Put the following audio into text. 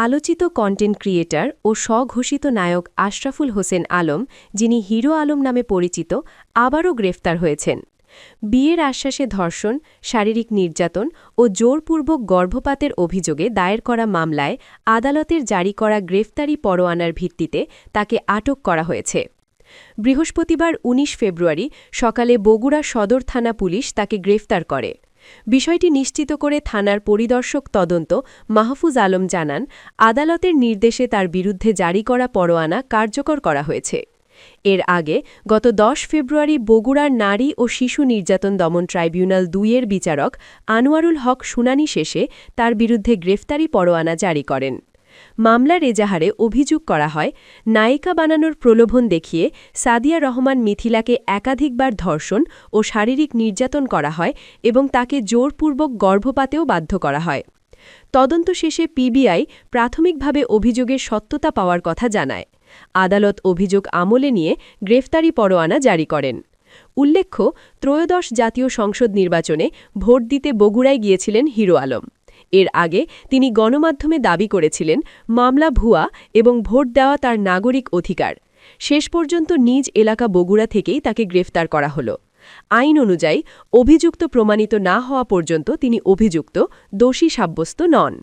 আলোচিত content creator ও স্বঘোষিত নায়ক আশরাফুল হোসেন আলম, যিনি হিরো আলম নামে পরিচিত, আবারও গ্রেফতার হয়েছেন। বিয়ের আশ্বাসে ধর্ষণ, শারীরিক নির্যাতন ও জোরপূর্বক গর্ভপাতের অভিযোগে দায়ের করা মামলায় আদালতের জারি করা গ্রেফতারি পরোয়ানার ভিত্তিতে তাকে আটক করা হয়েছে। বৃহস্পতিবার ১৯ ফেব্রুয়ারি সকালে বগুড়া সদর থানা পুলিশ তাকে গ্রেফতার করে। বিষয়টি নিশ্চিত করে থানার পরিদর্শক তদন্ত মাহফুজ আলম জানান, আদালতের নির্দেশে তার বিরুদ্ধে জারি করা পরোয়ানা কার্যকর করা হয়েছে। এর আগে গত ১০ ফেব্রুয়ারি বগুড়ার নারী ও শিশু নির্যাতন দমন ট্রাইব্যুনাল ২ এর বিচারক আনোয়ারুল হক শুনানি শেষে তার বিরুদ্ধে গ্রেফতারি পরোয়ানা জারি করেন। মামলার এজাহারে অভিযোগ করা হয়, নায়িকা বানানোর প্রলোভন দেখিয়ে সাদিয়া রহমান মিথিলাকে একাধিকবার ধর্ষণ ও শারীরিক নির্যাতন করা হয় এবং তাকে জোরপূর্বক গর্ভপাতেও বাধ্য করা হয়। তদন্ত শেষে পিবিআই প্রাথমিকভাবে অভিযোগের সত্যতা পাওয়ার কথা জানায়। আদালত অভিযোগ আমলে নিয়ে গ্রেফতারি পরোয়ানা জারি করেন। উল্লেখ্য, ত্রয়োদশ জাতীয় সংসদ নির্বাচনে ভোট দিতে বগুড়ায় গিয়েছিলেন হিরো আলম। এর আগে তিনি গণমাধ্যমে দাবি করেছিলেন, মামলা ভুয়া এবং ভোট দেওয়া তার নাগরিক অধিকার। শেষ পর্যন্ত নিজ এলাকা বগুড়া থেকেই তাকে গ্রেফতার করা হল। আইন অনুযায়ী অভিযুক্ত প্রমাণিত না হওয়া পর্যন্ত তিনি অভিযুক্ত, দোষী সাব্যস্ত নন।